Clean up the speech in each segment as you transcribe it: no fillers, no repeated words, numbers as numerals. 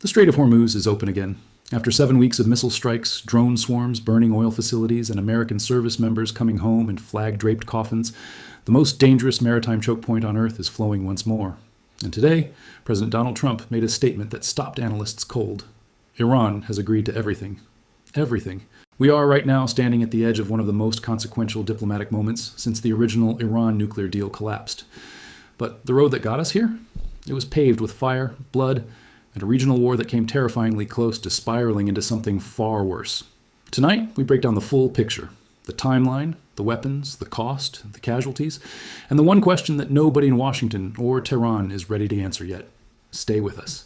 The Strait of Hormuz is open again. After 7 weeks of missile strikes, drone swarms burning oil facilities, and American service members coming home in flag-draped coffins, the most dangerous maritime choke point on Earth is flowing once more. And today, President Donald Trump made a statement that stopped analysts cold. Iran has agreed to everything. Everything. We are right now standing at the edge of one of the most consequential diplomatic moments since the original Iran nuclear deal collapsed. But the road that got us here? It was paved with fire, blood, and a regional war that came terrifyingly close to spiraling into something far worse. Tonight, we break down the full picture. The timeline, the weapons, the cost, the casualties, and the one question that nobody in Washington or Tehran is ready to answer yet. Stay with us.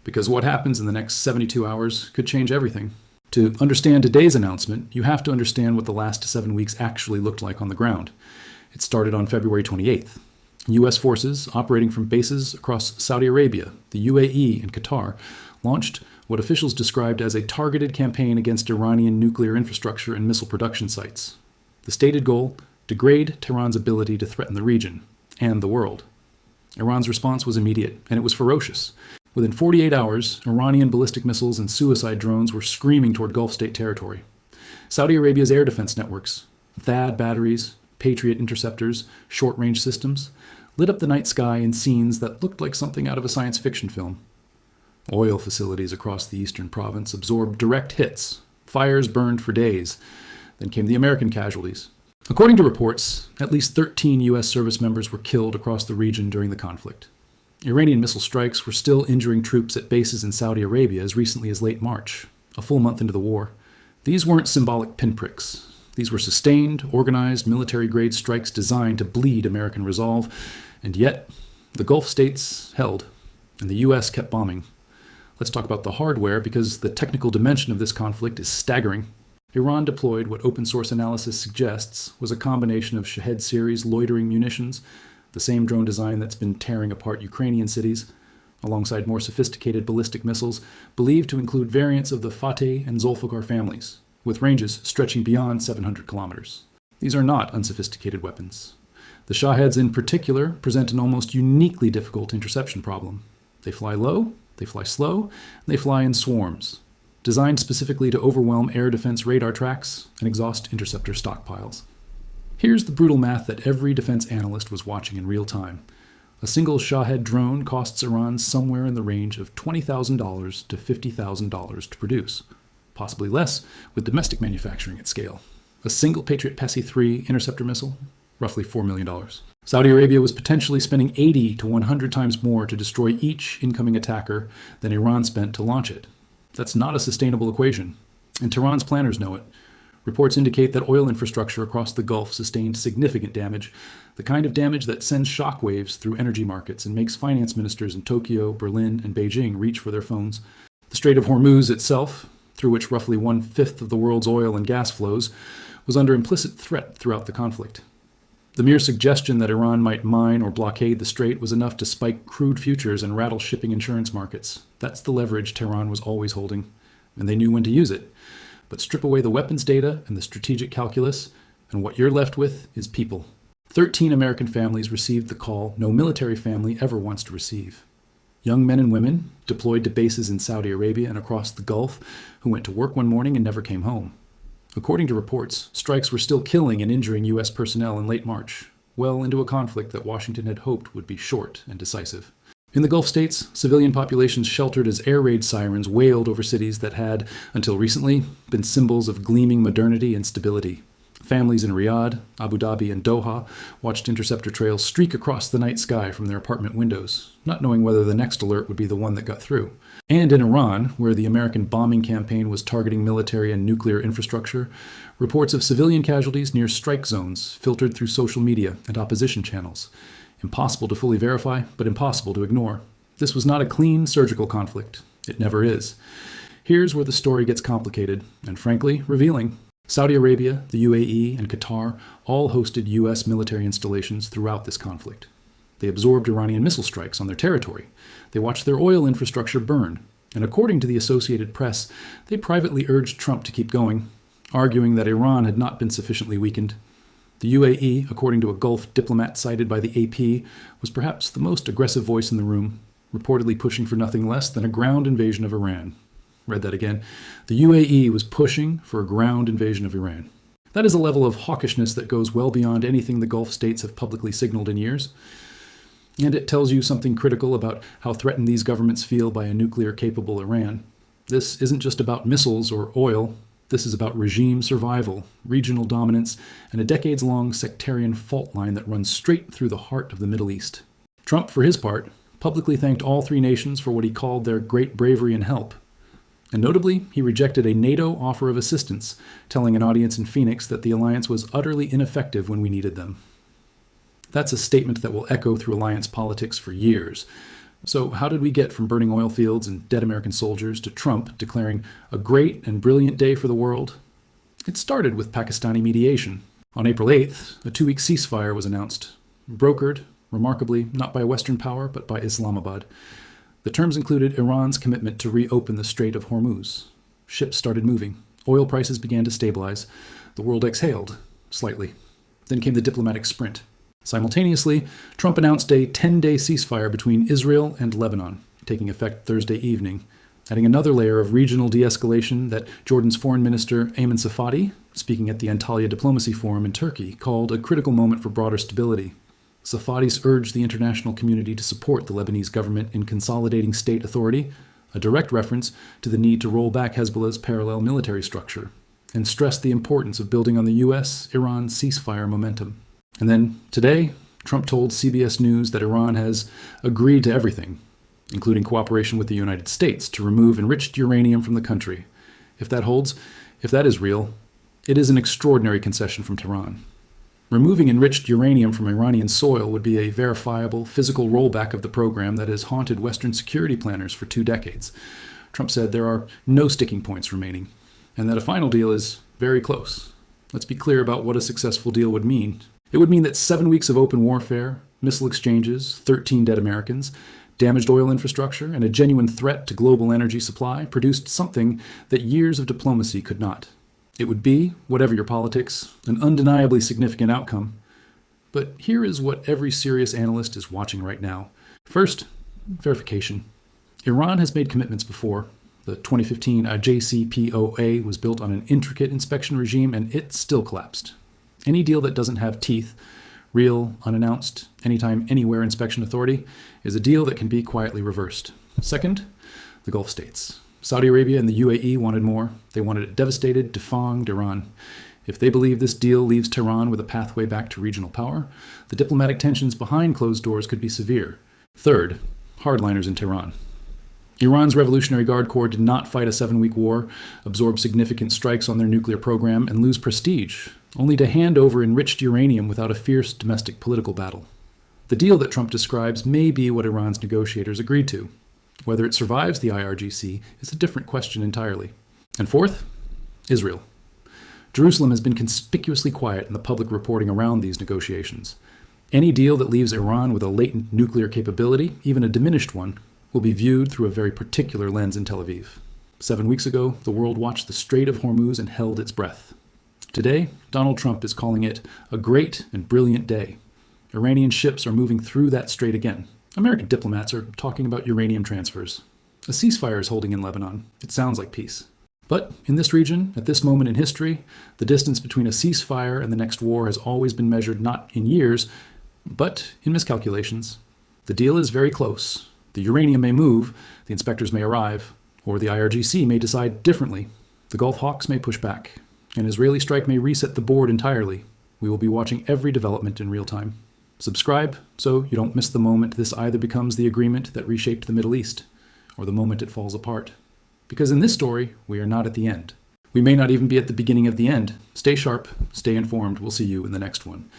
Because what happens in the next 72 hours could change everything. To understand today's announcement, you have to understand what the last 7 weeks actually looked like on the ground. It started on February 28th. U.S. forces operating from bases across Saudi Arabia, the UAE, and Qatar launched what officials described as a targeted campaign against Iranian nuclear infrastructure and missile production sites. The stated goal: degrade Tehran's ability to threaten the region and the world. Iran's response was immediate, and it was ferocious. Within 48 hours, Iranian ballistic missiles and suicide drones were screaming toward Gulf state territory. Saudi Arabia's air defense networks, THAAD batteries, Patriot interceptors, short-range systems, lit up the night sky in scenes that looked like something out of a science fiction film. Oil facilities across the eastern province absorbed direct hits. Fires burned for days. Then came the American casualties. According to reports, at least 13 U.S. service members were killed across the region during the conflict. Iranian missile strikes were still injuring troops at bases in Saudi Arabia as recently as late March, a full month into the war. These weren't symbolic pinpricks. These were sustained, organized, military-grade strikes designed to bleed American resolve, and yet the Gulf states held, and the U.S. kept bombing. Let's talk about the hardware, because the technical dimension of this conflict is staggering. Iran deployed what open-source analysis suggests was a combination of Shahed series loitering munitions, the same drone design that's been tearing apart Ukrainian cities, alongside more sophisticated ballistic missiles believed to include variants of the Fateh and Zulfikar families, with ranges stretching beyond 700 kilometers. These are not unsophisticated weapons. The Shaheds in particular present an almost uniquely difficult interception problem. They fly low, they fly slow, and they fly in swarms, designed specifically to overwhelm air defense radar tracks and exhaust interceptor stockpiles. Here's the brutal math that every defense analyst was watching in real time. A single Shahed drone costs Iran somewhere in the range of $20,000 to $50,000 to produce, possibly less with domestic manufacturing at scale. A single Patriot PASI-3 interceptor missile, roughly $4 million. Saudi Arabia was potentially spending 80 to 100 times more to destroy each incoming attacker than Iran spent to launch it. That's not a sustainable equation, and Tehran's planners know it. Reports indicate that oil infrastructure across the Gulf sustained significant damage, the kind of damage that sends shockwaves through energy markets and makes finance ministers in Tokyo, Berlin, and Beijing reach for their phones. The Strait of Hormuz itself, through which roughly 1/5 of the world's oil and gas flows, was under implicit threat throughout the conflict. The mere suggestion that Iran might mine or blockade the strait was enough to spike crude futures and rattle shipping insurance markets. That's the leverage Tehran was always holding, and they knew when to use it. But strip away the weapons data and the strategic calculus, and what you're left with is people. 13 American families received the call no military family ever wants to receive. Young men and women deployed to bases in Saudi Arabia and across the Gulf who went to work one morning and never came home. According to reports, strikes were still killing and injuring U.S. personnel in late March, well into a conflict that Washington had hoped would be short and decisive. In the Gulf states, civilian populations sheltered as air raid sirens wailed over cities that had, until recently, been symbols of gleaming modernity and stability. Families in Riyadh, Abu Dhabi, and Doha watched interceptor trails streak across the night sky from their apartment windows, not knowing whether the next alert would be the one that got through. And in Iran, where the American bombing campaign was targeting military and nuclear infrastructure, reports of civilian casualties near strike zones filtered through social media and opposition channels. Impossible to fully verify, but impossible to ignore. This was not a clean surgical conflict. It never is. Here's where the story gets complicated, and frankly, revealing. Saudi Arabia, the UAE, and Qatar all hosted U.S. military installations throughout this conflict. They absorbed Iranian missile strikes on their territory. They watched their oil infrastructure burn. And according to the Associated Press, they privately urged Trump to keep going, arguing that Iran had not been sufficiently weakened. The UAE, according to a Gulf diplomat cited by the AP, was perhaps the most aggressive voice in the room. reportedly pushing for nothing less than a ground invasion of Iran. Read that again. The UAE was pushing for a ground invasion of Iran. That is a level of hawkishness that goes well beyond anything the Gulf states have publicly signaled in years. And it tells you something critical about how threatened these governments feel by a nuclear-capable Iran. This isn't just about missiles or oil. This is about regime survival, regional dominance, and a decades-long sectarian fault line that runs straight through the heart of the Middle East. Trump, for his part, publicly thanked all three nations for what he called their great bravery and help. And notably, he rejected a NATO offer of assistance, telling an audience in Phoenix that the alliance was utterly ineffective when we needed them. That's a statement that will echo through alliance politics for years. So how did we get from burning oil fields and dead American soldiers to Trump declaring a great and brilliant day for the world? It started with Pakistani mediation. On April 8th, a 2-week ceasefire was announced, brokered, remarkably, not by a Western power, but by Islamabad. The terms included Iran's commitment to reopen the Strait of Hormuz. Ships started moving. Oil prices began to stabilize. The world exhaled, slightly. Then came the diplomatic sprint. Simultaneously, Trump announced a 10-day ceasefire between Israel and Lebanon, taking effect Thursday evening, adding another layer of regional de-escalation that Jordan's Foreign Minister Ayman Safadi, speaking at the Antalya Diplomacy Forum in Turkey, called a critical moment for broader stability. Safadis urged the international community to support the Lebanese government in consolidating state authority, a direct reference to the need to roll back Hezbollah's parallel military structure, and stressed the importance of building on the U.S.-Iran ceasefire momentum. And then, today, Trump told CBS News that Iran has agreed to everything, including cooperation with the United States to remove enriched uranium from the country. If that holds, if that is real, it is an extraordinary concession from Tehran. Removing enriched uranium from Iranian soil would be a verifiable, physical rollback of the program that has haunted Western security planners for 2 decades. Trump said there are no sticking points remaining, and that a final deal is very close. Let's be clear about what a successful deal would mean. It would mean that 7 weeks of open warfare, missile exchanges, 13 dead Americans, damaged oil infrastructure, and a genuine threat to global energy supply produced something that years of diplomacy could not. It would be, whatever your politics, an undeniably significant outcome. But here is what every serious analyst is watching right now. First, verification. Iran has made commitments before. The 2015 JCPOA was built on an intricate inspection regime, and it still collapsed. Any deal that doesn't have teeth, real, unannounced, anytime, anywhere inspection authority, is a deal that can be quietly reversed. Second, the Gulf states. Saudi Arabia and the UAE wanted more. They wanted a devastated, defanged Iran. If they believe this deal leaves Tehran with a pathway back to regional power, the diplomatic tensions behind closed doors could be severe. Third, hardliners in Tehran. Iran's Revolutionary Guard Corps did not fight a 7-week war, absorb significant strikes on their nuclear program, and lose prestige, only to hand over enriched uranium without a fierce domestic political battle. The deal that Trump describes may be what Iran's negotiators agreed to. Whether it survives the IRGC is a different question entirely. And fourth, Israel. Jerusalem has been conspicuously quiet in the public reporting around these negotiations. Any deal that leaves Iran with a latent nuclear capability, even a diminished one, will be viewed through a very particular lens in Tel Aviv. 7 weeks ago, the world watched the Strait of Hormuz and held its breath. Today, Donald Trump is calling it a great and brilliant day. Iranian ships are moving through that strait again. American diplomats are talking about uranium transfers. A ceasefire is holding in Lebanon. It sounds like peace. But in this region, at this moment in history, the distance between a ceasefire and the next war has always been measured not in years, but in miscalculations. The deal is very close. The uranium may move, the inspectors may arrive, or the IRGC may decide differently. The Gulf hawks may push back. An Israeli strike may reset the board entirely. We will be watching every development in real time. Subscribe so you don't miss the moment this either becomes the agreement that reshaped the Middle East, or the moment it falls apart. Because in this story, we are not at the end. We may not even be at the beginning of the end. Stay sharp, stay informed. We'll see you in the next one.